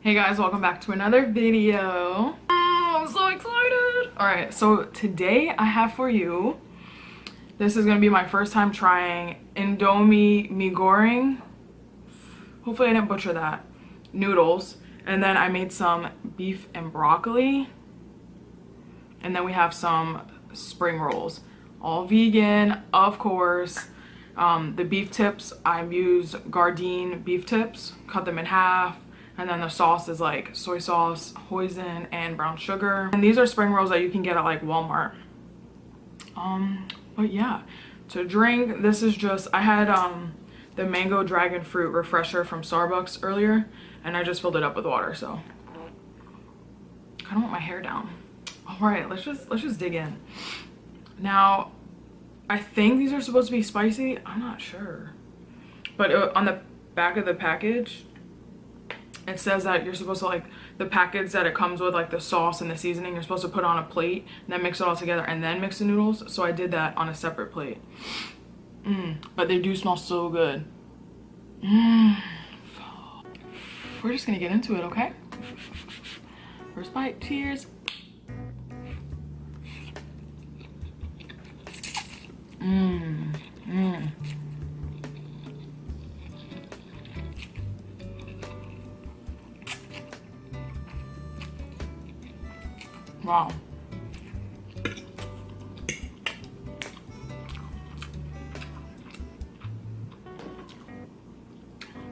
Hey guys, welcome back to another video. I'm so excited. All right, so today I have for you, this is gonna be my first time trying Indomie Mi Goreng. Hopefully I didn't butcher that. Noodles. And then I made some beef and broccoli. And then we have some spring rolls. All vegan, of course. The beef tips, I used Gardein beef tips, cut them in half. And then the sauce is like soy sauce, hoisin, and brown sugar. And these are spring rolls that you can get at like Walmart. But yeah, to drink, this is just, I had the mango dragon fruit refresher from Starbucks earlier, and I just filled it up with water, so. I kind of want my hair down. All right, let's just dig in. Now, I think these are supposed to be spicy. I'm not sure. But on the back of the package, it says that you're supposed to, like, the package that it comes with, like the sauce and the seasoning, you're supposed to put on a plate and then mix it all together and then mix the noodles. So I did that on a separate plate. But they do smell so good. We're just gonna get into it, okay? First bite, cheers. Wow.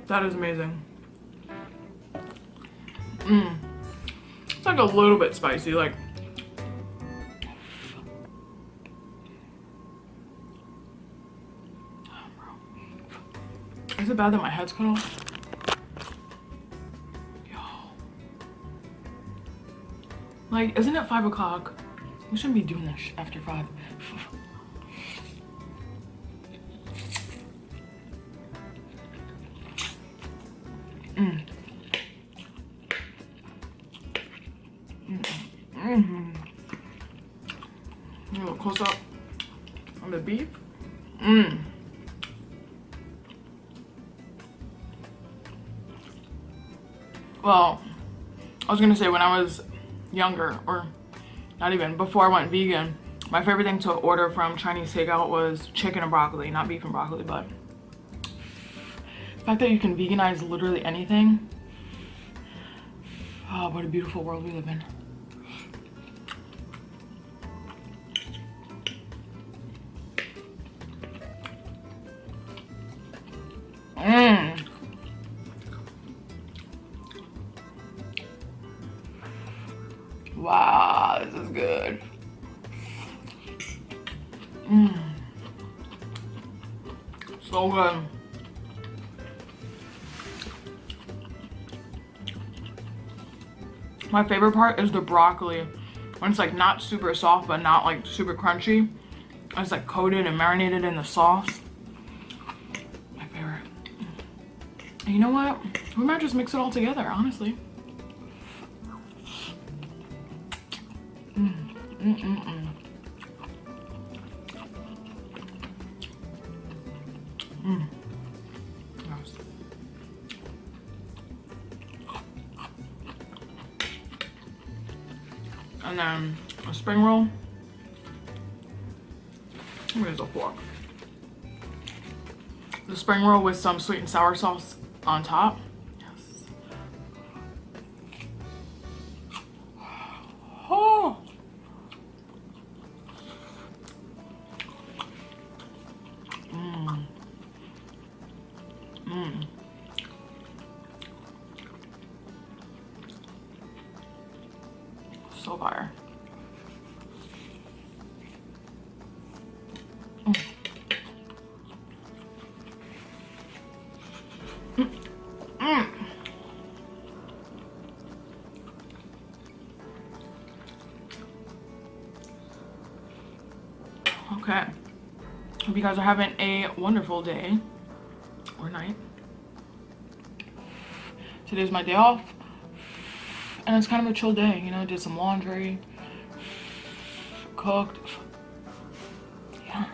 That is amazing. It's like a little bit spicy, like. Is it bad that my head's cut off? Like, isn't it 5 o'clock? We shouldn't be doing this after 5. A little close up on the beef. Well, I was gonna say when I was younger, or not even, before I went vegan, my favorite thing to order from Chinese takeout was chicken and broccoli, not beef and broccoli. But the fact that you can veganize literally anything, oh, what a beautiful world we live in. Wow, this is good. So good. My favorite part is the broccoli. When it's like not super soft, but not like super crunchy. It's like coated and marinated in the sauce. My favorite. And you know what? We might just mix it all together, honestly. Yes. And then a spring roll. Here's a fork. The spring roll with some sweet and sour sauce on top. Yes. Oh. So fire. Okay. Hope you guys are having a wonderful day or night. Today's my day off. And it's kind of a chill day, you know, did some laundry, cooked. Yeah.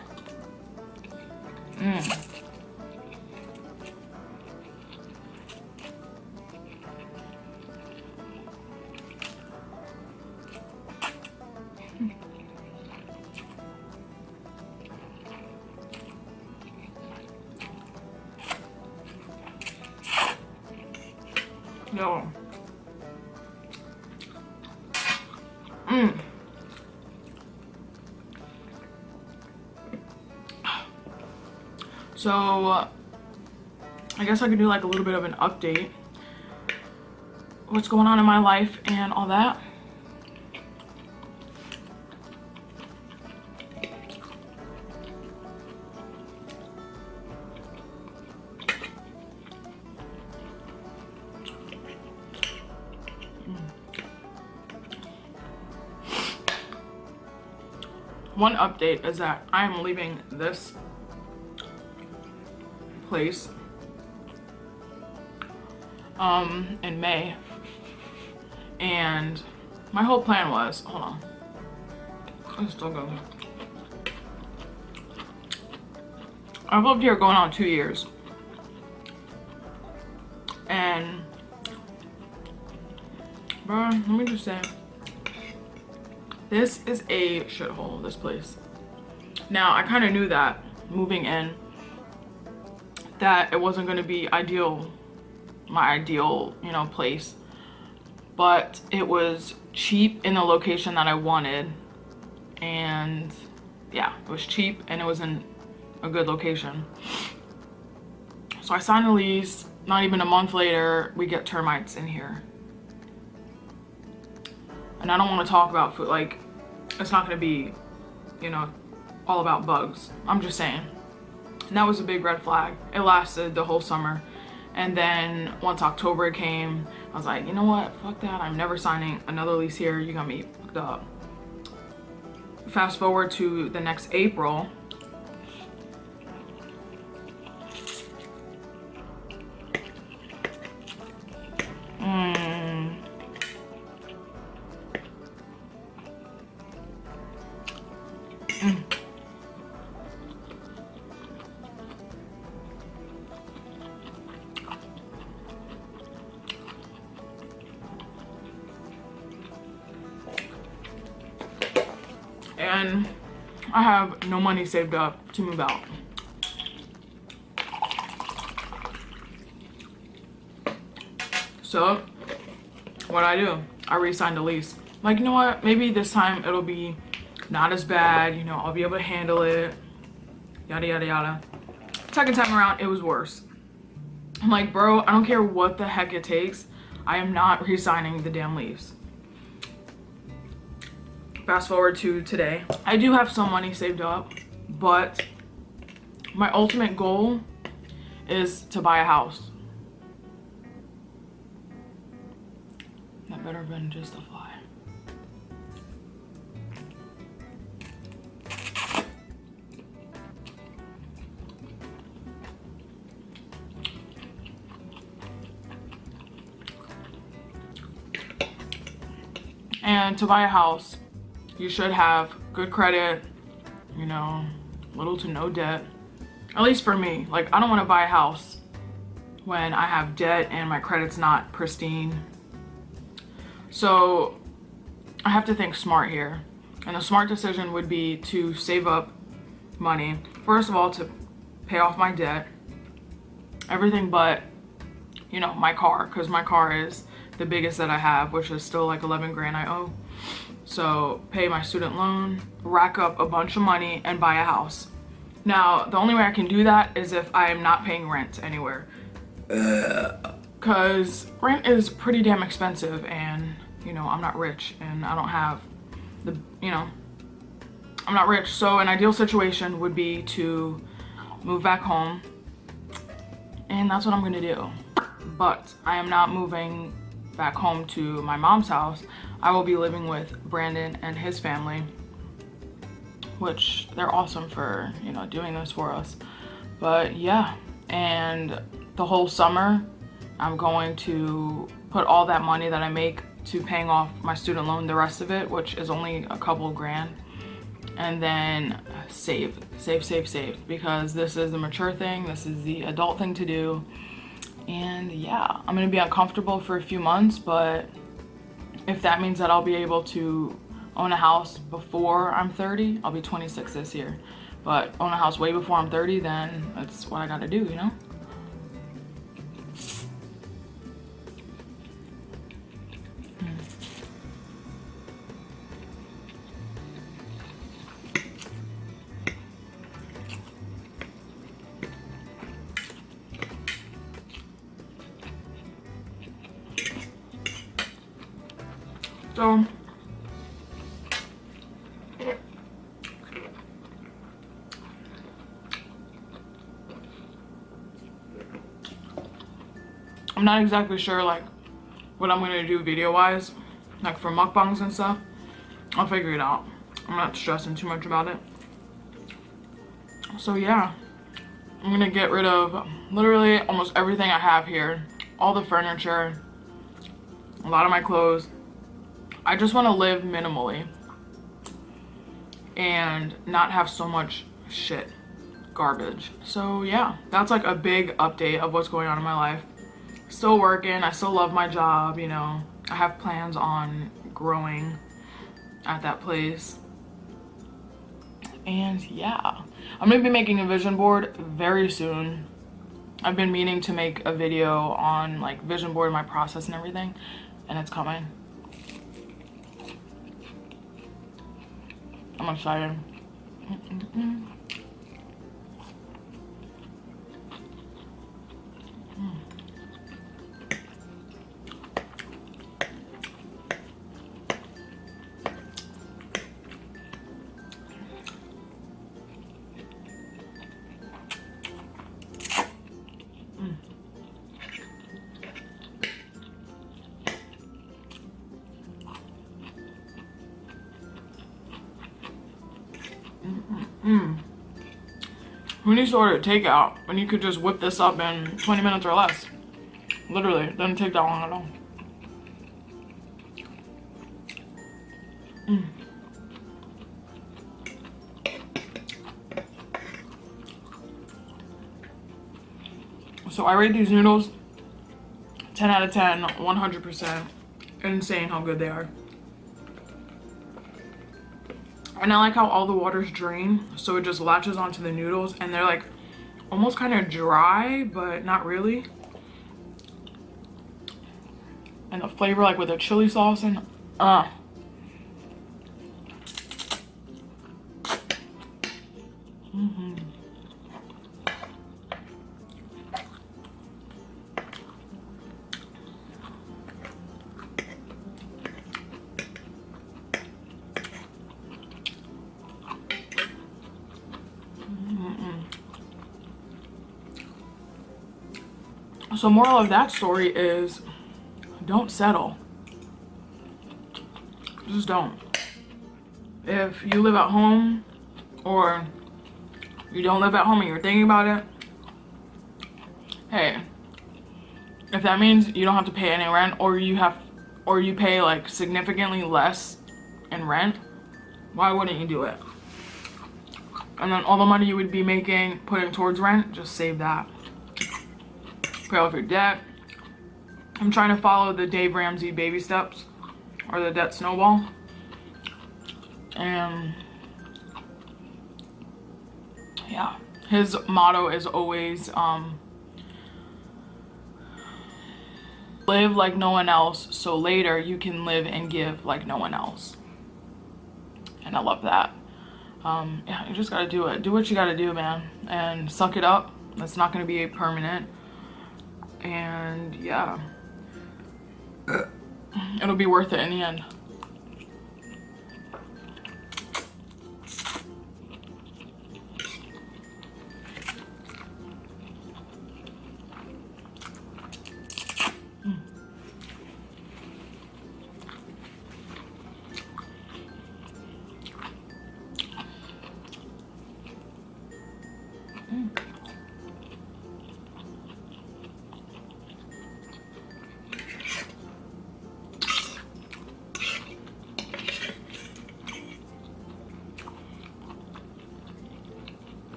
Yo. So, I guess I could do like a little bit of an update. What's going on in my life and all that. One update is that I am leaving this place in May, and my whole plan was, hold on, it's still going. I've lived here going on 2 years, and bro, let me just say, this is a shithole, this place. Now, I kind of knew that moving in, that it wasn't going to be ideal, my ideal, you know, place. But it was cheap in the location that I wanted. And yeah, it was cheap and it was in a good location. So I signed the lease. Not even a month later, we get termites in here. And I don't want to talk about food, like, it's not going to be, you know, all about bugs. I'm just saying. And that was a big red flag. It lasted the whole summer. And then once October came, I was like, you know what? Fuck that. I'm never signing another lease here. You got me fucked up. Fast forward to the next April. And I have no money saved up to move out. So what I do, I re-signed a lease. Like, you know what, maybe this time it'll be not as bad, you know, I'll be able to handle it, yada yada yada. Second time around, it was worse. I'm like, bro, I don't care what the heck it takes, I am not re-signing the damn lease. Fast forward to today. I do have some money saved up, but my ultimate goal is to buy a house. That better have been just a fly. And to buy a house, you should have good credit, you know, little to no debt. At least for me. Like, I don't want to buy a house when I have debt and my credit's not pristine. So I have to think smart here. And a smart decision would be to save up money. First of all, to pay off my debt. Everything but, you know, my car. Because my car is the biggest that I have, which is still like 11 grand I owe. So pay my student loan, rack up a bunch of money, and buy a house. Now, the only way I can do that is if I am not paying rent anywhere. Because rent is pretty damn expensive, and, you know, I'm not rich, and I don't have the, you know, I'm not rich. So an ideal situation would be to move back home, and that's what I'm gonna do. But I am not moving back home to my mom's house. I will be living with Brandon and his family, which they're awesome for, you know, doing this for us. But yeah, and the whole summer, I'm going to put all that money that I make to paying off my student loan, the rest of it, which is only a couple grand, and then save, because this is the mature thing, this is the adult thing to do. And yeah, I'm gonna be uncomfortable for a few months, but if that means that I'll be able to own a house before I'm 30, I'll be 26 this year, but own a house way before I'm 30, then that's what I gotta do, you know? So I'm not exactly sure like what I'm gonna do video wise, like for mukbangs and stuff. I'll figure it out. I'm not stressing too much about it. So yeah, I'm gonna get rid of literally almost everything I have here, all the furniture, a lot of my clothes. I just want to live minimally and not have so much shit, garbage. So yeah, that's like a big update of what's going on in my life. Still working, I still love my job, you know. I have plans on growing at that place. And yeah, I'm gonna be making a vision board very soon. I've been meaning to make a video on like vision board, my process and everything, and it's coming. I'm excited. Who needs to order takeout when you could just whip this up in 20 minutes or less? Literally, it doesn't take that long at all. So I rate these noodles 10 out of 10, 100%. Insane how good they are. And I like how all the water's drained, so it just latches onto the noodles, and they're like almost kind of dry, but not really. And the flavor, like with the chili sauce and So moral of that story is don't settle. Just don't. If you live at home or you don't live at home and you're thinking about it, hey, if that means you don't have to pay any rent or you pay like significantly less in rent, why wouldn't you do it? And then all the money you would be making putting towards rent, just save that. Pay off your debt. I'm trying to follow the Dave Ramsey baby steps or the debt snowball. And yeah, his motto is always live like no one else so later you can live and give like no one else. And I love that. Yeah, you just gotta do it. Do what you gotta do, man, and suck it up. That's not gonna be permanent. And yeah, it'll be worth it in the end.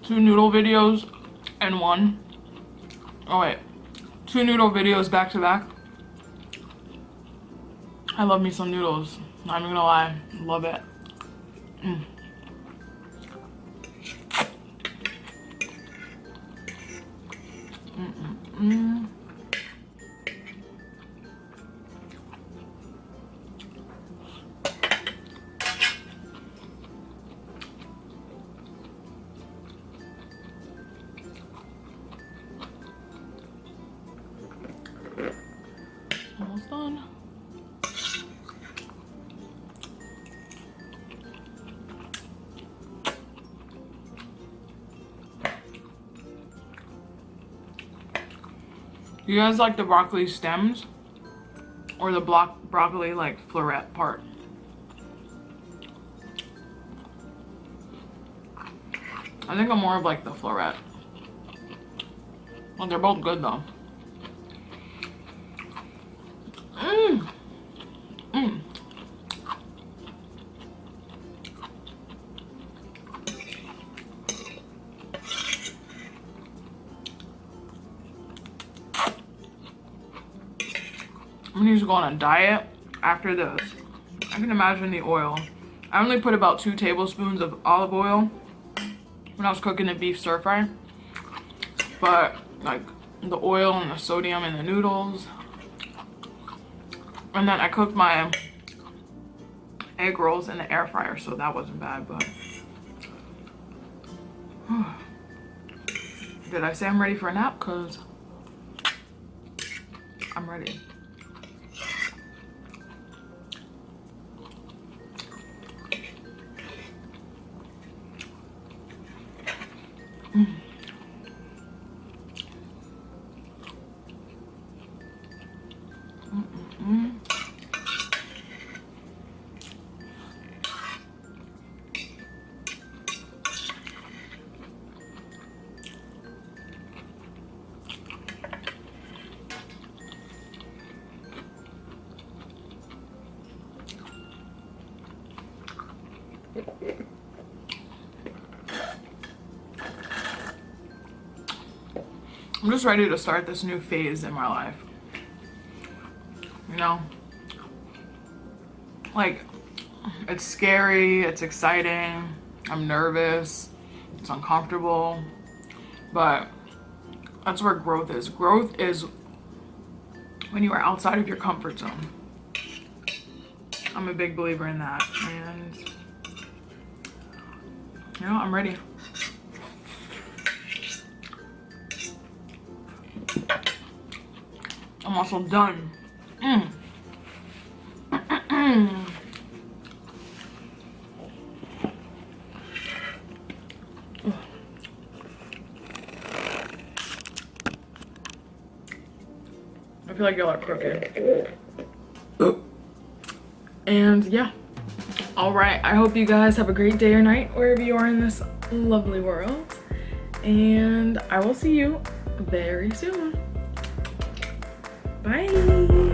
Two noodle videos and one. Oh wait, two noodle videos back to back. I love me some noodles. Not even gonna lie, love it. You guys like the broccoli stems or the broccoli like floret part? I think I'm more of like the floret. Well, they're both good though. Mmm. Mmm. I'm gonna just go on a diet after this. I can imagine the oil. I only put about 2 tablespoons of olive oil when I was cooking the beef stir fry. But like the oil and the sodium in the noodles. And then I cooked my egg rolls in the air fryer, so that wasn't bad, but did I say I'm ready for a nap? Cause I'm ready. I'm just ready to start this new phase in my life. You know? Like, it's scary, it's exciting, I'm nervous, it's uncomfortable, but that's where growth is. Growth is when you are outside of your comfort zone. I'm a big believer in that, and you know, I'm ready. I'm also done. I feel like y'all are crooked. And yeah. Alright, I hope you guys have a great day or night wherever you are in this lovely world. And I will see you very soon. Bye.